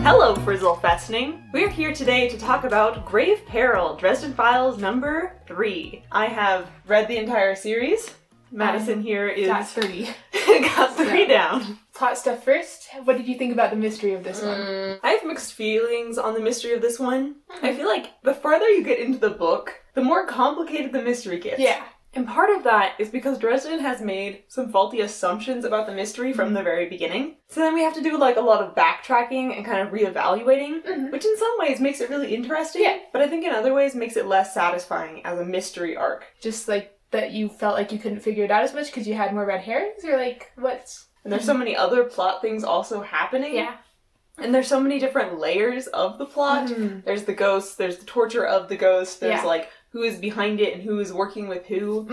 Hello, Frizzle Festning! We're here today to talk about Grave Peril, Dresden FIles number 3. I have read the entire series. Madison here is... Got 3. got 3 down. Plot stuff first. What did you think about the mystery of this one? I have mixed feelings on the mystery of this one. I feel like the farther you get into the book, the more complicated the mystery gets. Yeah. And part of that is because Dresden has made some faulty assumptions about the mystery from the very beginning. So then we have to do like a lot of backtracking and kind of reevaluating, which in some ways makes it really interesting, but I think in other ways makes it less satisfying as a mystery arc. Just like that you felt like you couldn't figure it out as much because you had more red herrings, or like what's... And there's so many other plot things also happening. Yeah. And there's so many different layers of the plot. There's the ghost, there's the torture of the ghost, there's like who is behind it and who is working with who.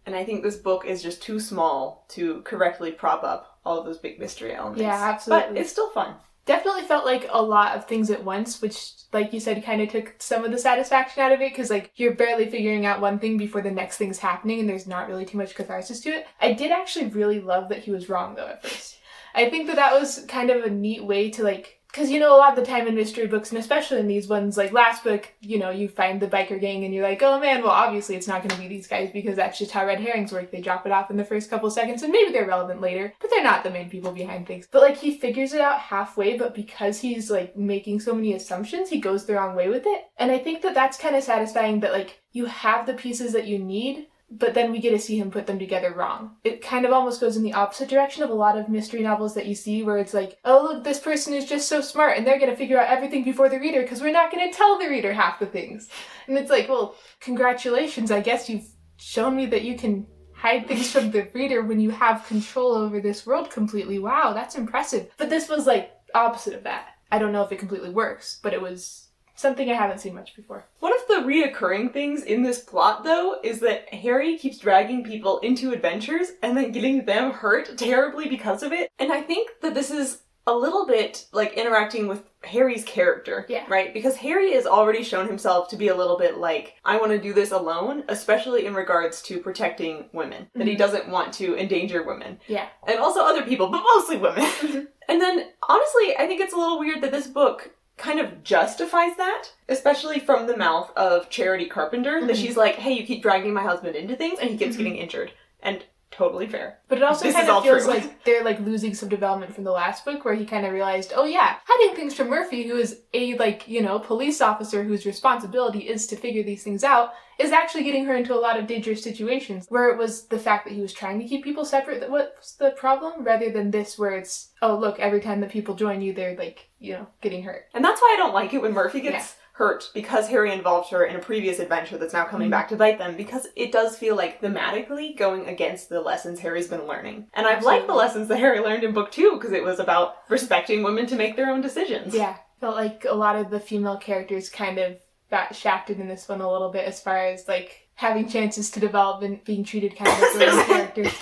And I think this book is just too small to correctly prop up all of those big mystery elements. Yeah, absolutely. But it's still fun. Definitely felt like a lot of things at once, which, like you said, kind of took some of the satisfaction out of it, because, like, you're barely figuring out one thing before the next thing's happening, and there's not really too much catharsis to it. I did actually really love that he was wrong, though, at first. I think that was kind of a neat way to, like... Because, you know, a lot of the time in mystery books, and especially in these ones, like last book, you know, you find the biker gang and you're like, oh man, well obviously it's not going to be these guys because that's just how red herrings work. They drop it off in the first couple seconds and maybe they're relevant later, but they're not the main people behind things. But like he figures it out halfway, but because he's like making so many assumptions, he goes the wrong way with it. And I think that that's kind of satisfying that like you have the pieces that you need, but then we get to see him put them together wrong. It kind of almost goes in the opposite direction of a lot of mystery novels that you see where it's like, oh look, this person is just so smart and they're going to figure out everything before the reader because we're not going to tell the reader half the things. And it's like, well, congratulations, I guess you've shown me that you can hide things from the reader when you have control over this world completely. Wow, that's impressive. But this was like opposite of that. I don't know if it completely works, but it was... something I haven't seen much before. One of the reoccurring things in this plot, though, is that Harry keeps dragging people into adventures and then getting them hurt terribly because of it. And I think that this is a little bit like interacting with Harry's character, right? Because Harry has already shown himself to be a little bit like, I want to do this alone, especially in regards to protecting women. That he doesn't want to endanger women. Yeah. And also other people, but mostly women. And then, honestly, I think it's a little weird that this book kind of justifies that, especially from the mouth of Charity Carpenter, that she's like, hey, you keep dragging my husband into things and he keeps getting injured. And totally fair. But it also kind of feels like they're like losing some development from the last book where he kind of realized, oh yeah, hiding things from Murphy, who is a like, you know, police officer whose responsibility is to figure these things out, is actually getting her into a lot of dangerous situations where it was the fact that he was trying to keep people separate that was the problem, rather than this where it's, oh look, every time that people join you, they're like, you know, getting hurt. And that's why I don't like it when Murphy gets hurt, because Harry involved her in a previous adventure that's now coming back to bite them, because it does feel like thematically going against the lessons Harry's been learning. And I've liked the lessons that Harry learned in book 2, because it was about respecting women to make their own decisions. Yeah, felt like a lot of the female characters kind of got shafted in this one a little bit as far as like having chances to develop and being treated kind of like women characters.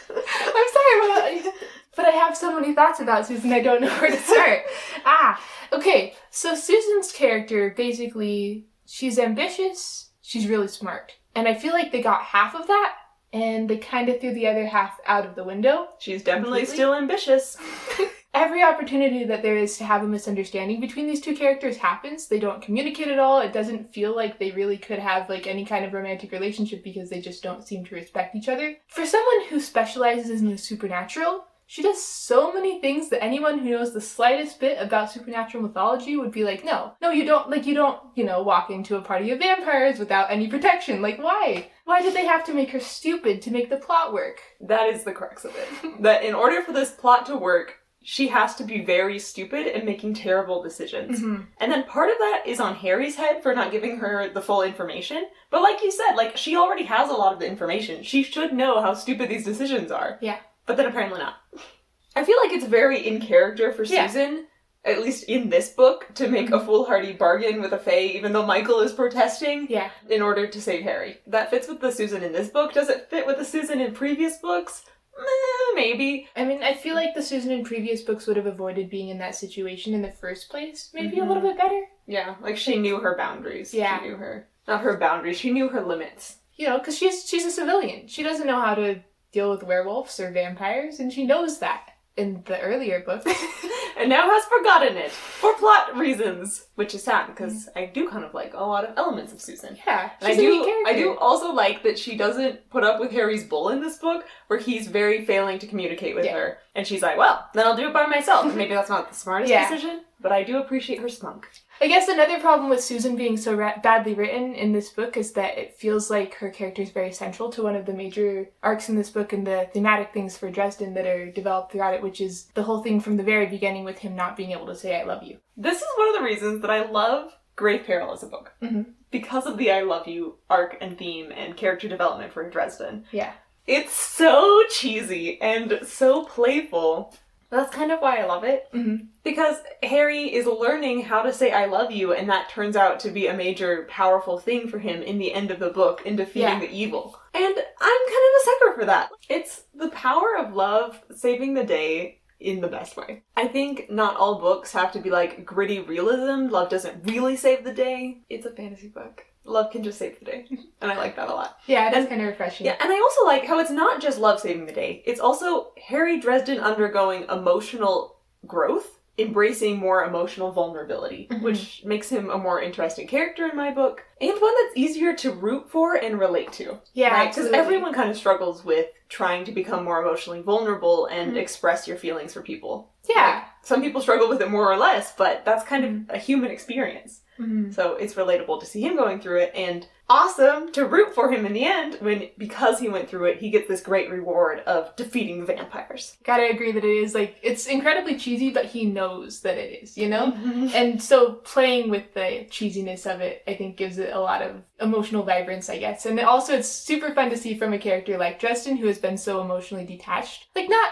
I'm sorry, but I have so many thoughts about Susan, I don't know where to start. Okay, so Susan's character, basically, she's ambitious, she's really smart. And I feel like they got half of that, and they kind of threw the other half out of the window. She's definitely still ambitious. Every opportunity that there is to have a misunderstanding between these two characters happens. They don't communicate at all. It doesn't feel like they really could have like any kind of romantic relationship because they just don't seem to respect each other. For someone who specializes in the supernatural, she does so many things that anyone who knows the slightest bit about supernatural mythology would be like, no, you don't, you know, walk into a party of vampires without any protection. Like, why? Why did they have to make her stupid to make the plot work? That is the crux of it. That in order for this plot to work, she has to be very stupid and making terrible decisions. And then part of that is on Harry's head for not giving her the full information. But like you said, like, she already has a lot of the information. She should know how stupid these decisions are. Yeah. But then apparently not. I feel like it's very in character for Susan, at least in this book, to make a foolhardy bargain with a fae, even though Michael is protesting, in order to save Harry. That fits with the Susan in this book. Does it fit with the Susan in previous books? Maybe. I mean, I feel like the Susan in previous books would have avoided being in that situation in the first place. Maybe a little bit better. Yeah, like she knew her boundaries. Yeah. She knew her... Not her boundaries, she knew her limits. You know, because she's a civilian. She doesn't know how to deal with werewolves or vampires, and she knows that. in the earlier book. And now has forgotten it for plot reasons, which is sad because I do kind of like a lot of elements of Susan. Yeah, and I do also like that she doesn't put up with Harry's bull in this book, where he's very failing to communicate with her, and she's like, well, then I'll do it by myself. And maybe that's not the smartest decision, but I do appreciate her spunk. I guess another problem with Susan being so badly written in this book is that it feels like her character is very central to one of the major arcs in this book and the thematic things for Dresden that are developed throughout it, which is the whole thing from the very beginning with him not being able to say I love you. This is one of the reasons that I love Grave Peril as a book. Mm-hmm. Because of the I love you arc and theme and character development for Dresden. Yeah. It's so cheesy and so playful. That's kind of why I love it. Mm-hmm. Because Harry is learning how to say I love you, and that turns out to be a major, powerful thing for him in the end of the book in defeating the evil. And I'm kind of a sucker for that. It's the power of love saving the day in the best way. I think not all books have to be like gritty realism. Love doesn't really save the day. It's a fantasy book. Love can just save the day. And I like that a lot. Yeah, that's kind of refreshing. Yeah, and I also like how it's not just love saving the day. It's also Harry Dresden undergoing emotional growth, embracing more emotional vulnerability, which makes him a more interesting character in my book, and one that's easier to root for and relate to. Yeah, because everyone kind of struggles with trying to become more emotionally vulnerable and express your feelings for people. Yeah. Like, some people struggle with it more or less, but that's kind of a human experience. Mm-hmm. So it's relatable to see him going through it, and awesome to root for him in the end when, because he went through it, he gets this great reward of defeating the vampires. Gotta agree that it is, like, it's incredibly cheesy, but he knows that it is, you know? Mm-hmm. And so playing with the cheesiness of it, I think, gives it a lot of emotional vibrance, I guess. And also it's super fun to see from a character like Dresden, who has been so emotionally detached. Like, not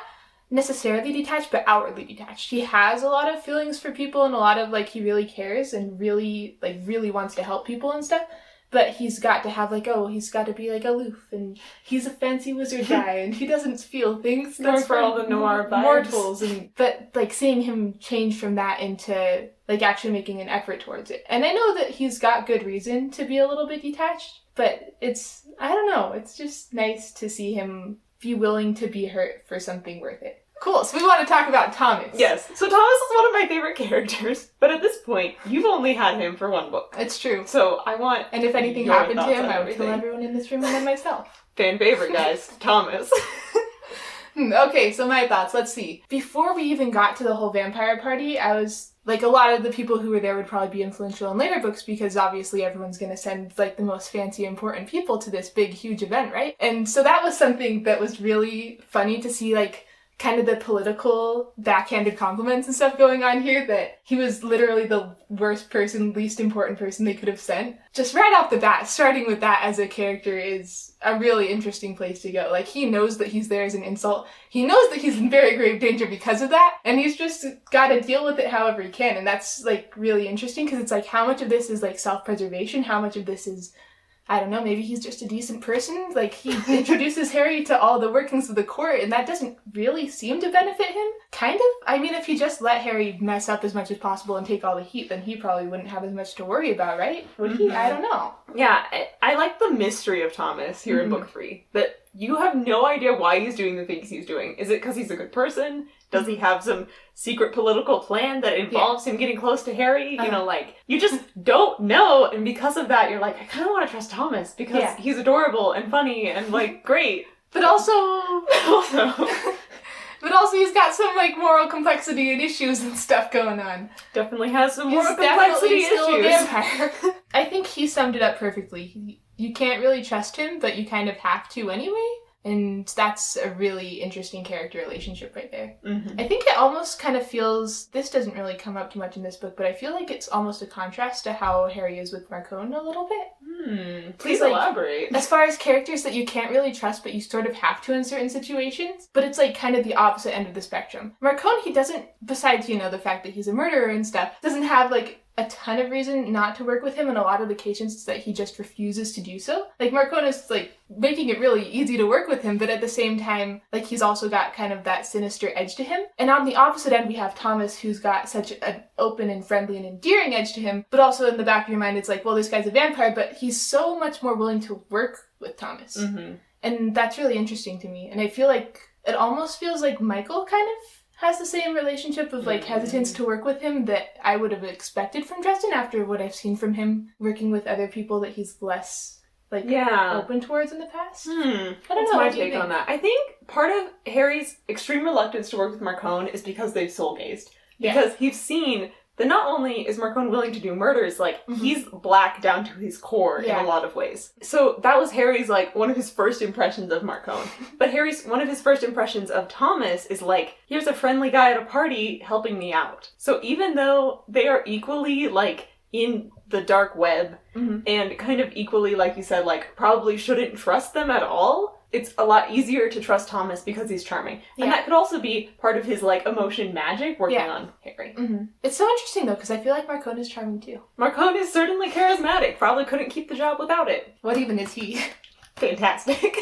necessarily detached, but outwardly detached. He has a lot of feelings for people and a lot of, like, he really cares and really wants to help people and stuff. But he's got to have, like, he's got to be, like, aloof, and he's a fancy wizard guy, and he doesn't feel things. That's for all the noir vibes. Mortals. But, like, seeing him change from that into, like, actually making an effort towards it. And I know that he's got good reason to be a little bit detached, but it's, I don't know, it's just nice to see him be willing to be hurt for something worth it. Cool, so we want to talk about Thomas. Yes, so Thomas is one of my favorite characters, but at this point, you've only had him for one book. It's true. So I want And if anything happened to him, I would kill everyone in this room and then myself. Fan favorite, guys. Thomas. Okay, so my thoughts. Let's see. Before we even got to the whole vampire party, I was, like, a lot of the people who were there would probably be influential in later books because obviously everyone's going to send, like, the most fancy, important people to this big, huge event, right? And so that was something that was really funny to see, like, kind of the political backhanded compliments and stuff going on here, that he was literally the worst person, least important person they could have sent. Just right off the bat, starting with that as a character is a really interesting place to go. Like, he knows that he's there as an insult. He knows that he's in very grave danger because of that, and he's just got to deal with it however he can. And that's, like, really interesting because it's like, how much of this is, like, self-preservation? How much of this is, I don't know, maybe he's just a decent person? Like, he introduces Harry to all the workings of the court, and that doesn't really seem to benefit him. Kind of. I mean, if he just let Harry mess up as much as possible and take all the heat, then he probably wouldn't have as much to worry about, right? Would he? I don't know. Yeah, I like the mystery of Thomas here in book 3. That you have no idea why he's doing the things he's doing. Is it because he's a good person? Does he have some secret political plan that involves him getting close to Harry? You know, like, you just don't know. And because of that, you're like, I kind of want to trust Thomas because he's adorable and funny and, like, great. But also he's got some, like, moral complexity and issues and stuff going on. Definitely has some moral complexity issues. Still a vampire. I think he summed it up perfectly. You can't really trust him, but you kind of have to anyway. And that's a really interesting character relationship right there. Mm-hmm. I think it almost kind of feels, this doesn't really come up too much in this book, but I feel like it's almost a contrast to how Harry is with Marcone a little bit. Please elaborate. As far as characters that you can't really trust, but you sort of have to in certain situations, but it's like kind of the opposite end of the spectrum. Marcone, he doesn't, besides, you know, the fact that he's a murderer and stuff, doesn't have, like, a ton of reason not to work with him, and a lot of the occasions it's that he just refuses to do so. Like, Marcone is, like, making it really easy to work with him, but at the same time, like, he's also got kind of that sinister edge to him. And on the opposite end, we have Thomas, who's got such an open and friendly and endearing edge to him, but also in the back of your mind, it's like, well, this guy's a vampire, but he's so much more willing to work with Thomas. Mm-hmm. And that's really interesting to me. And I feel like it almost feels like Michael kind of has the same relationship of, like, hesitance to work with him that I would have expected from Dresden after what I've seen from him working with other people that he's less, like, open towards in the past. I don't know. What's my take on that. I think part of Harry's extreme reluctance to work with Marcone is because they've soul-gazed. Because he's seen that not only is Marcone willing to do murders, like, he's black down to his core in a lot of ways. So that was Harry's, like, one of his first impressions of Marcone. But one of his first impressions of Thomas is, like, here's a friendly guy at a party helping me out. So even though they are equally, like, in the dark web, and kind of equally, like you said, like, probably shouldn't trust them at all, it's a lot easier to trust Thomas because he's charming. And that could also be part of his, like, emotion magic working on Harry. It's so interesting, though, because I feel like Marcone is charming, too. Marcone is certainly charismatic. Probably couldn't keep the job without it. What even is he? Fantastic.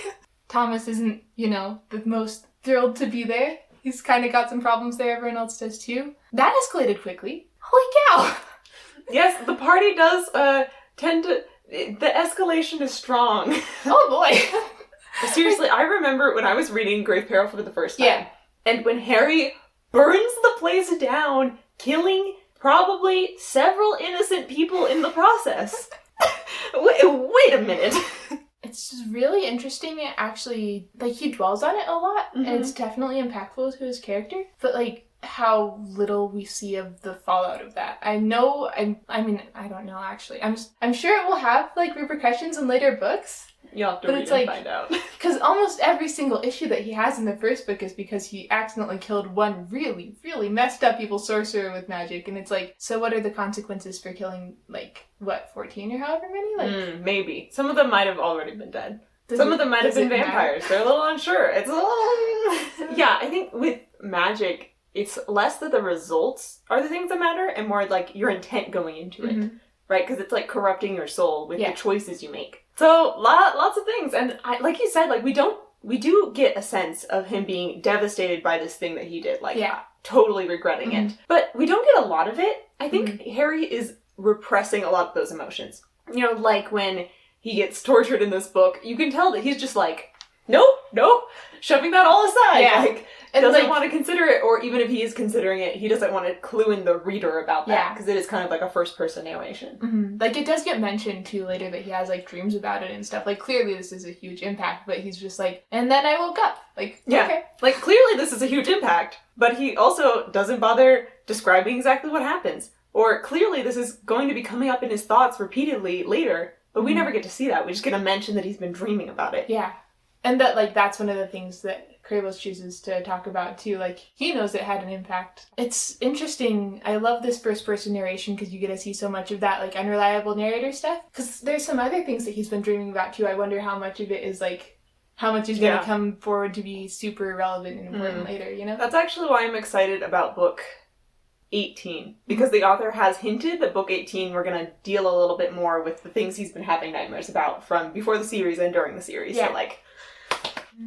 Thomas isn't, the most thrilled to be there. He's kind of got some problems there. Everyone else does, too. That escalated quickly. Holy cow! Yes, the party does tend to... The escalation is strong. Oh, boy. Seriously, I remember when I was reading Grave Peril for the first time, and when Harry burns the place down, killing probably several innocent people in the process. Wait a minute. It's just really interesting. It actually, like, he dwells on it a lot, and it's definitely impactful to his character, but, like, how little we see of the fallout of that. I know, I mean, I don't know, actually. I'm sure it will have, like, repercussions in later books. You'll have to read and find out. Because almost every single issue that he has in the first book is because he accidentally killed one really, really messed up evil sorcerer with magic. And it's like, so what are the consequences for killing, like, 14 or however many? Like, maybe. Some of them might have already been dead. Some of them might have been vampires. They're a little unsure. It's a little... Yeah, I think with magic, it's less that the results are the things that matter and more like your intent going into it. Right? Because it's like corrupting your soul with the choices you make. So, lots of things. And like you said, like, we do get a sense of him being devastated by this thing that he did. Like, totally regretting it. But we don't get a lot of it. I think Harry is repressing a lot of those emotions. Like when he gets tortured in this book, you can tell that he's just like, nope, shoving that all aside. Yeah. Like, and doesn't want to consider it, or even if he is considering it, he doesn't want to clue in the reader about that, because it is kind of like a first-person narration. Like, it does get mentioned, too, later that he has, like, dreams about it and stuff. Like, clearly this is a huge impact, but he's just like, and then I woke up. Like, okay. Like, clearly this is a huge impact, but he also doesn't bother describing exactly what happens. Or, clearly this is going to be coming up in his thoughts repeatedly later, but we never get to see that. We just get a mention that he's been dreaming about it. Yeah. And that, like, that's one of the things that Kravos chooses to talk about, too. Like, he knows it had an impact. It's interesting. I love this first-person narration because you get to see so much of that, like, unreliable narrator stuff. Because there's some other things that he's been dreaming about, too. I wonder how much of it is, like, how much is going to come forward to be super relevant and important later, That's actually why I'm excited about book 18. Because the author has hinted that book 18 we're going to deal a little bit more with the things he's been having nightmares about from before the series and during the series. So, like...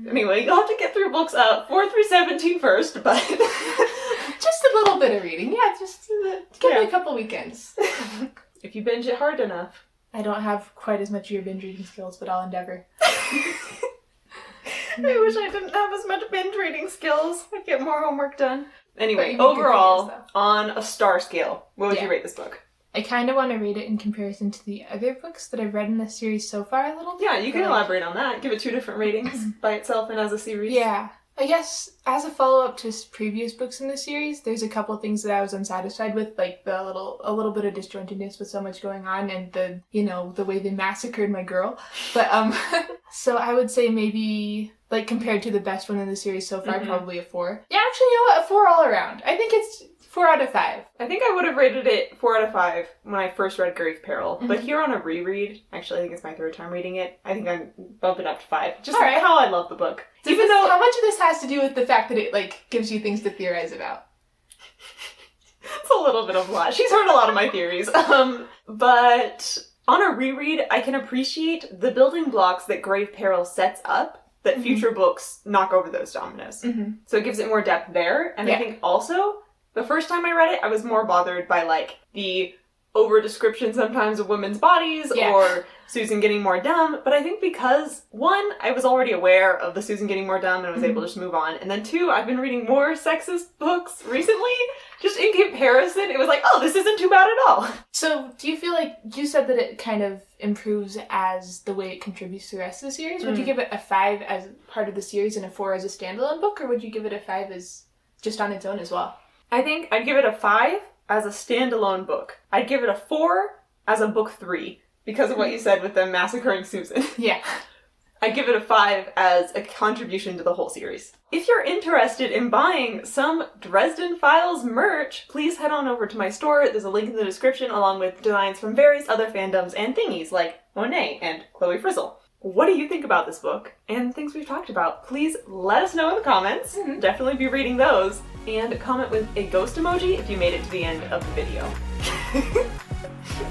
Anyway, you'll have to get through books 4 through 17 first, but... just a little bit of reading. Yeah, just give me a couple weekends. If you binge it hard enough. I don't have quite as much of your binge reading skills, but I'll endeavor. I wish I didn't have as much binge reading skills. I'd get more homework done. Anyway, overall, on a star scale, what would you rate this book? I kind of want to read it in comparison to the other books that I've read in this series so far a little bit. Yeah, you can elaborate on that. Give it 2 different ratings by itself and as a series. Yeah. I guess as a follow-up to previous books in the series, there's a couple things that I was unsatisfied with, like a little bit of disjointedness with so much going on and the way they massacred my girl. But, so I would say maybe, like, compared to the best one in the series so far, probably a 4. Yeah, actually, you know what? A 4 all around. I think it's 4 out of 5. I think I would have rated it 4 out of 5 when I first read Grave Peril. But here on a reread, actually I think it's my 3rd time reading it, I think I'm bumping up to 5. Just how I love the book. Even though how much of this has to do with the fact that it, like, gives you things to theorize about? It's a little bit of a lot. She's heard a lot of my theories. But on a reread, I can appreciate the building blocks that Grave Peril sets up that future books knock over those dominoes. So it gives it more depth there. And I think also... The first time I read it, I was more bothered by, like, the over description sometimes of women's bodies, Yeah. or Susan getting more dumb, but I think because, one, I was already aware of the Susan getting more dumb and was able to just move on, and then two, I've been reading more sexist books recently, just in comparison, it was like, oh, this isn't too bad at all. So, do you feel like, you said that it kind of improves as the way it contributes to the rest of the series? Would you give it a 5 as part of the series and a 4 as a standalone book, or would you give it a 5 as just on its own as well? I think I'd give it a 5 as a standalone book. I'd give it a 4 as a book 3, because of what you said with them massacring Susan. Yeah. I'd give it a 5 as a contribution to the whole series. If you're interested in buying some Dresden Files merch, please head on over to my store. There's a link in the description along with designs from various other fandoms and thingies like Monet and Chloe Frizzle. What do you think about this book and things we've talked about? Please let us know in the comments. Definitely be reading those. And comment with a ghost emoji if you made it to the end of the video.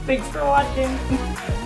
Thanks for watching.